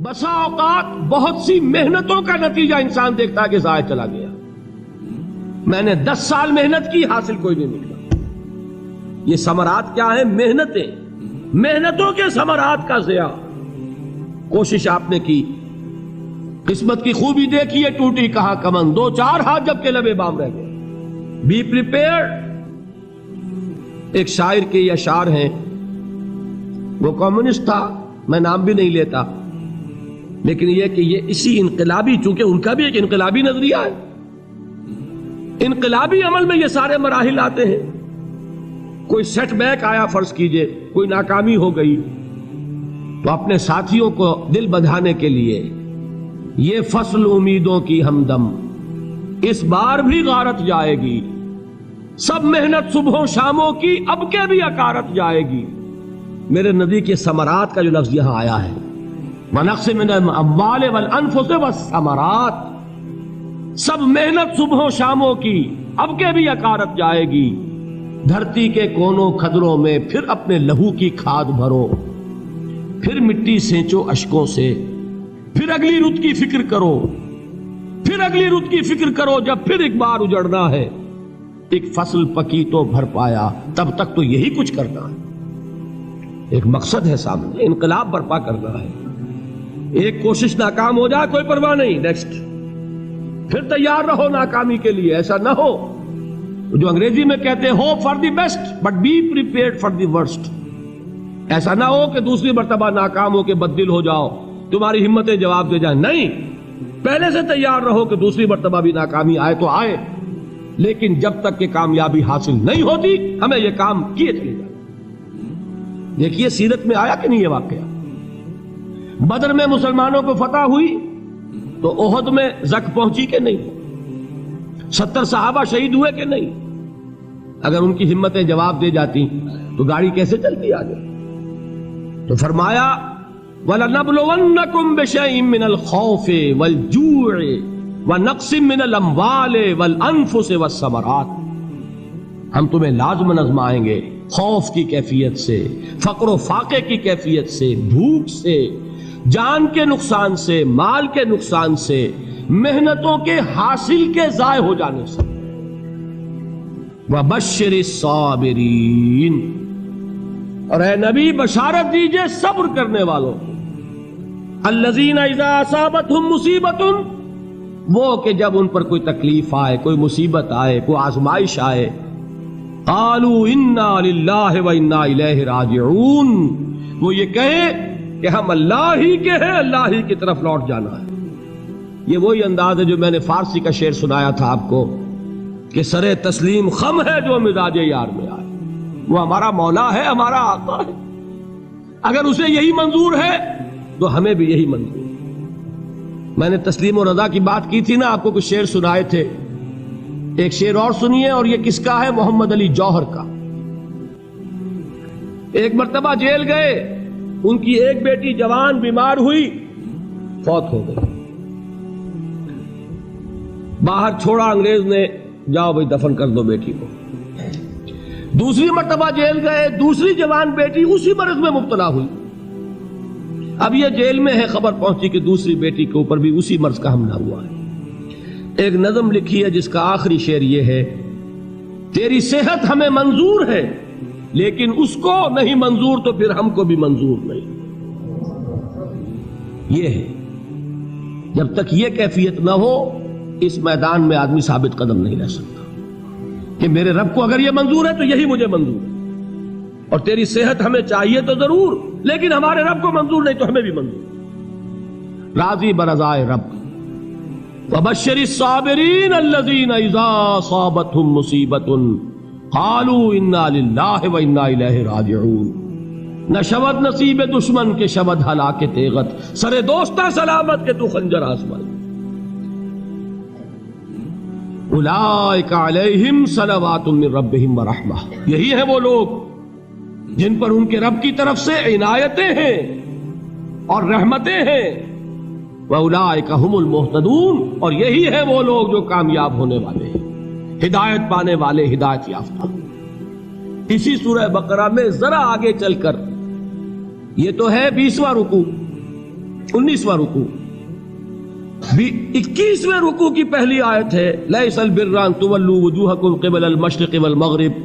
بسا اوقات بہت سی محنتوں کا نتیجہ انسان دیکھتا ہے کہ ضائع چلا گیا. میں نے 10 سال محنت کی، حاصل کوئی نہیں نکلا. یہ ثمرات کیا ہیں؟ محنتوں کے ثمرات کا ضیاع. کوشش آپ نے کی، قسمت کی خوبی دیکھی ہے، ٹوٹی کہاں کمن، 2-4 ہاتھ جب کے لبے بام رہ گئے. Be prepared. ایک شاعر کے یہ اشعار ہیں، وہ کمیونسٹ تھا، میں نام بھی نہیں لیتا، لیکن یہ کہ یہ اسی انقلابی، چونکہ ان کا بھی ایک انقلابی نظریہ ہے، انقلابی عمل میں یہ سارے مراحل آتے ہیں. کوئی سیٹ بیک آیا، فرض کیجئے کوئی ناکامی ہو گئی، تو اپنے ساتھیوں کو دل بندھانے کے لیے یہ فصل امیدوں کی ہمدم اس بار بھی غارت جائے گی، سب محنت صبحوں شاموں کی اب کے بھی اکارت جائے گی. میرے نبی کے ثمرات کا جو لفظ یہاں آیا ہے، وَنَقْصٍ مِّنَ الْأَمْوَالِ وَالْأَنفُسِ وَالثَّمَرَاتِ، سب محنت صبحوں شاموں کی اب کے بھی اکارت جائے گی. دھرتی کے کونوں کھدروں میں پھر اپنے لہو کی کھاد بھرو، پھر مٹی سینچو اشکوں سے، پھر اگلی رت کی فکر کرو، پھر اگلی رت کی فکر کرو، جب پھر ایک بار اجڑنا ہے. ایک فصل پکی تو بھر پایا، تب تک تو یہی کچھ کرنا ہے. ایک مقصد ہے سامنے، انقلاب برپا کرنا ہے. ایک کوشش ناکام ہو جائے کوئی پرواہ نہیں، نیکسٹ. پھر تیار رہو ناکامی کے لیے. ایسا نہ ہو جو انگریزی میں کہتے ہیں hope for the best but be prepared for the worst. ایسا نہ ہو کہ دوسری مرتبہ ناکام ہو کے بددل ہو جاؤ، تمہاری ہمتیں جواب دے جائیں. نہیں، پہلے سے تیار رہو کہ دوسری مرتبہ بھی ناکامی آئے تو آئے، لیکن جب تک کہ کامیابی حاصل نہیں ہوتی ہمیں یہ کام کیے چلے جائیں. دیکھیے سیرت میں آیا کہ نہیں یہ واقعہ. بدر میں مسلمانوں کو فتح ہوئی تو احد میں زک پہنچی کہ نہیں؟ 70 صحابہ شہید ہوئے کہ نہیں؟ اگر ان کی ہمتیں جواب دے جاتی تو گاڑی کیسے چلتی آگے؟ تو فرمایا وَلَنَبْلُوَنَّكُمْ بِشَيْءٍ مِّنَ الْخَوْفِ وَالْجُوعِ وَنَقْصٍ مِّنَ الْأَمْوَالِ وَالْأَنفُسِ وَالثَّمَرَاتِ. ہم تمہیں لازم آزمائیں گے، خوف کی کیفیت سے، فقر و فاقے کی کیفیت سے، بھوک سے، جان کے نقصان سے، مال کے نقصان سے، محنتوں کے حاصل کے ضائع ہو جانے سے. وَبَشِّرِ الصَّابِرِينَ، اور اے نبی بشارت دیجئے صبر کرنے والوں کو. الَّذِينَ إِذَا أَصَابَتْهُمْ مُصِيبَةٌ، وہ کہ جب ان پر کوئی تکلیف آئے، کوئی مصیبت آئے، کوئی آزمائش آئے، قالوا انا للہ وانا الیہ راجعون، وہ یہ کہیں کہ ہم اللہ ہی کے ہیں، اللہ ہی کی طرف لوٹ جانا ہے. یہ وہی انداز ہے جو میں نے فارسی کا شعر سنایا تھا آپ کو کہ سرے تسلیم خم ہے جو مزاج یار میں آئے. وہ ہمارا مولا ہے، ہمارا آقا ہے. اگر اسے یہی منظور ہے تو ہمیں بھی یہی منظور ہے. میں نے تسلیم و رضا کی بات کی تھی نا، آپ کو کچھ شعر سنائے تھے. ایک شعر اور سنیے، اور یہ کس کا ہے؟ محمد علی جوہر کا. ایک مرتبہ جیل گئے، ان کی ایک بیٹی جوان بیمار ہوئی، فوت ہو گئی. باہر چھوڑا انگریز نے، جاؤ بھائی دفن کر دو بیٹی کو. دوسری مرتبہ جیل گئے، دوسری جوان بیٹی اسی مرض میں مبتلا ہوئی. اب یہ جیل میں ہے، خبر پہنچی کہ دوسری بیٹی کے اوپر بھی اسی مرض کا حملہ ہوا ہے. ایک نظم لکھی ہے جس کا آخری شعر یہ ہے، تیری صحت ہمیں منظور ہے لیکن اس کو نہیں منظور تو پھر ہم کو بھی منظور نہیں. یہ ہے، جب تک یہ کیفیت نہ ہو اس میدان میں آدمی ثابت قدم نہیں رہ سکتا کہ میرے رب کو اگر یہ منظور ہے تو یہی مجھے منظور ہے، اور تیری صحت ہمیں چاہیے تو ضرور، لیکن ہمارے رب کو منظور نہیں تو ہمیں بھی منظور. راضی برضائے رب. وَبَشِّرِ الصَّابِرِينَ الَّذِينَ إِذَا أَصَابَتْهُمْ مُصِيبَةٌ قَالُوا إِنَّا لِلَّهِ وَإِنَّا إِلَيْهِ رَاجِعُونَ. نہ شود نصیب دشمن کے شود ہلاک تیغت، سرے دوستاں سلامت کے تو خنجر آزمائے. اولئک علیہم صلوات من ربہم ورحمہ، یہی ہیں وہ لوگ جن پر ان کے رب کی طرف سے عنایتیں ہیں اور رحمتیں ہیں. وَأُولَئِكَ هُمُ الْمُهْتَدُونَ، اور یہی ہے وہ لوگ جو کامیاب ہونے والے ہیں، ہدایت پانے والے، ہدایت یافتہ. اسی سورہ بقرہ میں ذرا آگے چل کر، یہ تو ہے 20واں رکوع، 19واں رکوع. 21ویں رکوع کی پہلی آیت ہے لیس البر ان تولوا وجوہکم قبل المشرق والمغرب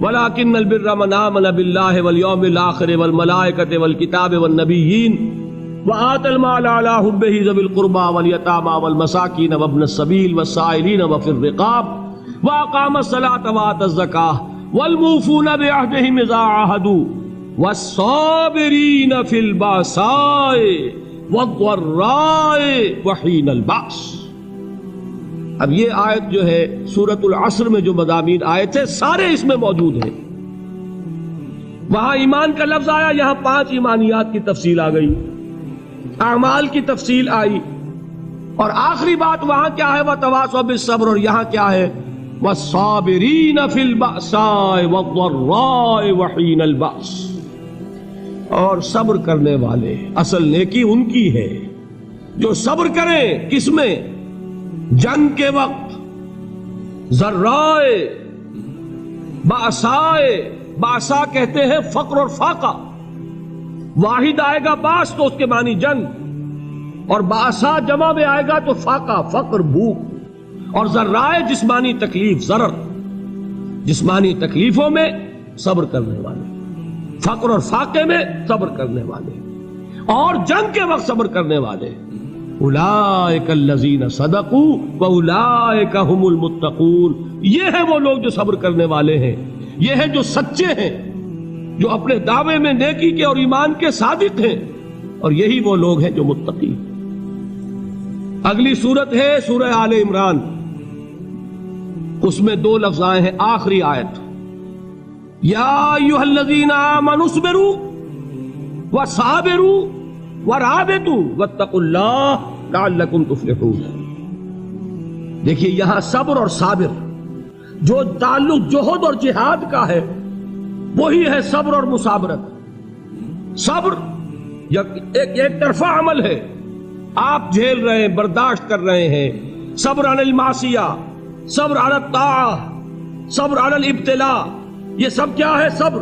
ولکن البر من آمن باللہ والیوم الآخر والملائکۃ والکتاب والنبیین وآتى المال على حبه ذوي القربى واليتامى والمساكين وابن السبيل والسائلين وفي الرقاب وأقام الصلاة وآتى الزكاة والموفون بعهدهم إذا عاهدوا والصابرين في البأساء والضراء وحين البأس. اب یہ آیت جو ہے سورۃ العصر میں جو مضامین آئے تھے سارے اس میں موجود ہیں. وہاں ایمان کا لفظ آیا، یہاں 5 ایمانیات کی تفصیل آ گئی، اعمال کی تفصیل آئی، اور آخری بات وہاں کیا ہے وَتَوَاصَوْا بِالصَّبْرِ، اور یہاں کیا ہے وَالصَّابِرِينَ فِي الْبَأْسَاءِ وَالضَّرَّاءِ وَحِينَ الْبَأْسِ، اور صبر کرنے والے. اصل نیکی ان کی ہے جو صبر کریں. کس میں؟ جنگ کے وقت. ذرائے بأسائے، بأسا کہتے ہیں فقر اور فاقہ. واحد آئے گا باس تو اس کے معنی جنگ، اور بأسا جمع میں آئے گا تو فاقہ فقر بھوک، اور ذرائے جسمانی تکلیف ضرر، جسمانی تکلیفوں میں صبر کرنے والے، فقر اور فاقے میں صبر کرنے والے، اور جنگ کے وقت صبر کرنے والے. اولئک الذین صدقوا واولئک هم المتقون. یہ ہیں وہ لوگ جو صبر کرنے والے ہیں، یہ ہیں جو سچے ہیں، جو اپنے دعوے میں نیکی کے اور ایمان کے صادق ہیں، اور یہی وہ لوگ ہیں جو متقی. اگلی سورت ہے سورہ آل عمران. اس میں 2 لفظ آئے ہیں آخری آیت، یا ایھا الذین آمنوا اصبروا وصابروا ورابطوا واتقوا اللہ لعلکم تفلحون. دیکھیے یہاں صبر اور صابر جو تعلق جہد اور جہاد کا ہے وہی ہے صبر اور مصابرت. صبر ایک طرفہ عمل ہے، آپ جھیل رہے ہیں، برداشت کر رہے ہیں. صبر علی المعصیہ، صبر علی الطاعہ، صبر علی الابتلاء، یہ سب کیا ہے؟ صبر.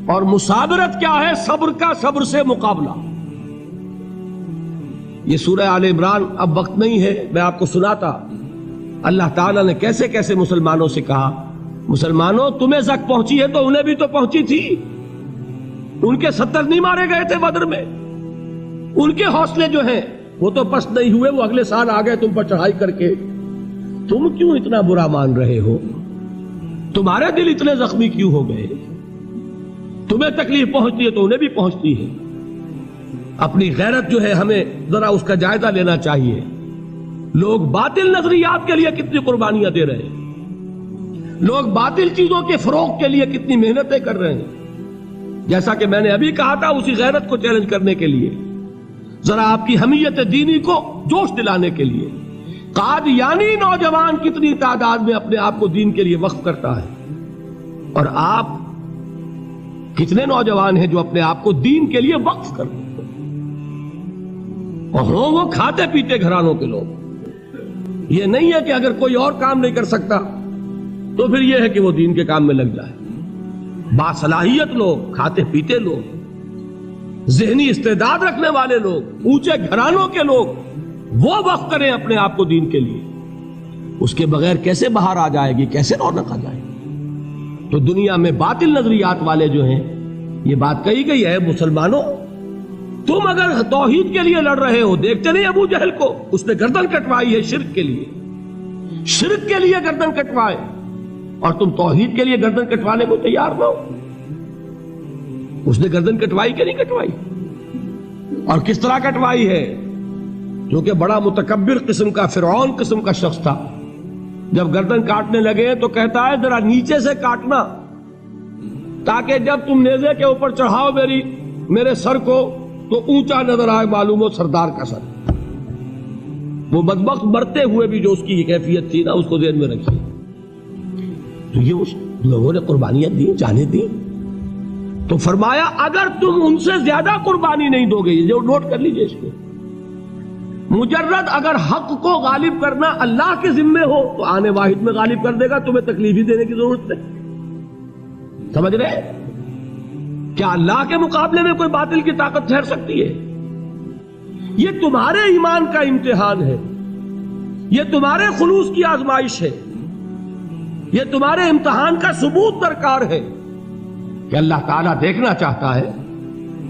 اور مصابرت کیا ہے؟ صبر کا صبر سے مقابلہ. یہ سورہ آل عمران اب وقت نہیں ہے، میں آپ کو سناتا اللہ تعالیٰ نے کیسے کیسے مسلمانوں سے کہا، مسلمانوں تمہیں زک پہنچی ہے تو انہیں بھی تو پہنچی تھی. ان کے 70 نہیں مارے گئے تھے بدر میں؟ ان کے حوصلے جو ہیں وہ تو پست نہیں ہوئے، وہ اگلے سال آ گئے تم پر چڑھائی کر کے. تم کیوں اتنا برا مان رہے ہو؟ تمہارے دل اتنے زخمی کیوں ہو گئے؟ تمہیں تکلیف پہنچتی ہے تو انہیں بھی پہنچتی ہے. اپنی غیرت جو ہے ہمیں ذرا اس کا جائزہ لینا چاہیے. لوگ باطل نظریات کے لیے کتنی قربانیاں دے رہے ہیں، لوگ باطل چیزوں کے فروغ کے لیے کتنی محنتیں کر رہے ہیں. جیسا کہ میں نے ابھی کہا تھا، اسی غیرت کو چیلنج کرنے کے لیے، ذرا آپ کی حمیت دینی کو جوش دلانے کے لیے. قادیانی نوجوان کتنی تعداد میں اپنے آپ کو دین کے لیے وقف کرتا ہے، اور آپ کتنے نوجوان ہیں جو اپنے آپ کو دین کے لیے وقف کرتے ہیں، اور ہوں وہ کھاتے پیتے گھرانوں کے لوگ. یہ نہیں ہے کہ اگر کوئی اور کام نہیں کر سکتا تو پھر یہ ہے کہ وہ دین کے کام میں لگ جائے. باصلاحیت لوگ، کھاتے پیتے لوگ، ذہنی استعداد رکھنے والے لوگ، اونچے گھرانوں کے لوگ، وہ وقف کریں اپنے آپ کو دین کے لیے. اس کے بغیر کیسے باہر آ جائے گی، کیسے رونق آ جائے گی؟ تو دنیا میں باطل نظریات والے جو ہیں، یہ بات کہی گئی ہے مسلمانوں تم اگر توحید کے لیے لڑ رہے ہو، دیکھتے نہیں ابو جہل کو، اس نے گردن کٹوائی ہے شرک کے لیے، شرک کے لیے گردن کٹوائے، اور تم توحید کے لیے گردن کٹوانے کو تیار نہ ہو. اس نے گردن کٹوائی کہ نہیں کٹوائی؟ اور کس طرح کٹوائی ہے؟ کیونکہ بڑا متکبر قسم کا، فرعون قسم کا شخص تھا. جب گردن کاٹنے لگے تو کہتا ہے ذرا نیچے سے کاٹنا، تاکہ جب تم نیزے کے اوپر چڑھاؤ میرے سر کو تو اونچا نظر آئے، معلوم ہو سردار کا سر. وہ بدبخت مرتے ہوئے بھی جو اس کی کیفیت تھی نا، اس کو ذہن میں رکھیے. تو یہ اس لوگوں نے قربانیاں دی، جانیں دی. تو فرمایا اگر تم ان سے زیادہ قربانی نہیں دو گے، یہ نوٹ کر لیجئے اس کو، مجرد اگر حق کو غالب کرنا اللہ کے ذمے ہو تو آنے واحد میں غالب کر دے گا، تمہیں تکلیف ہی دینے کی ضرورت نہیں. سمجھ رہے؟ کیا اللہ کے مقابلے میں کوئی باطل کی طاقت ٹھہر سکتی ہے؟ یہ تمہارے ایمان کا امتحان ہے، یہ تمہارے خلوص کی آزمائش ہے، یہ تمہارے امتحان کا ثبوت درکار ہے کہ اللہ تعالیٰ دیکھنا چاہتا ہے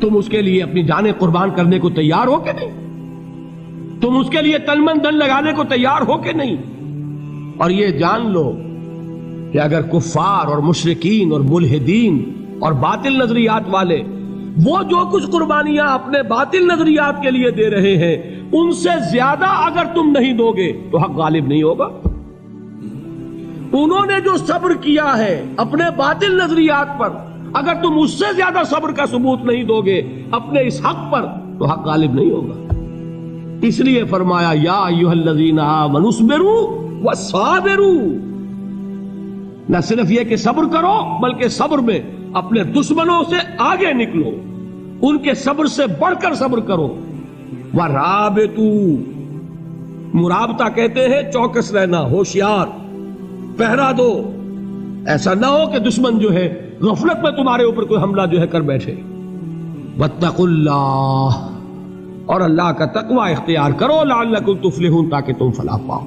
تم اس کے لیے اپنی جانیں قربان کرنے کو تیار ہو کہ نہیں، تم اس کے لیے تن من دھن لگانے کو تیار ہو کہ نہیں۔ اور یہ جان لو کہ اگر کفار اور مشرکین اور ملحدین اور باطل نظریات والے وہ جو کچھ قربانیاں اپنے باطل نظریات کے لیے دے رہے ہیں ان سے زیادہ اگر تم نہیں دو گے تو حق غالب نہیں ہوگا۔ انہوں نے جو صبر کیا ہے اپنے باطل نظریات پر، اگر تم اس سے زیادہ صبر کا ثبوت نہیں دو گے اپنے اس حق پر تو حق غالب نہیں ہوگا۔ اس لیے فرمایا یا ایھا الذین آمنوا اصبروا وصابروا، نہ صرف یہ کہ صبر کرو بلکہ صبر میں اپنے دشمنوں سے آگے نکلو، ان کے صبر سے بڑھ کر صبر کرو۔ ورابطوا، مرابطہ کہتے ہیں چوکس رہنا، ہوشیار، پہرا دو، ایسا نہ ہو کہ دشمن جو ہے غفلت میں تمہارے اوپر کوئی حملہ جو ہے کر بیٹھے۔ واتقوا اللہ، اور اللہ کا تقوی اختیار کرو، لعلکم تفلحون، تاکہ تم فلاح پاؤ۔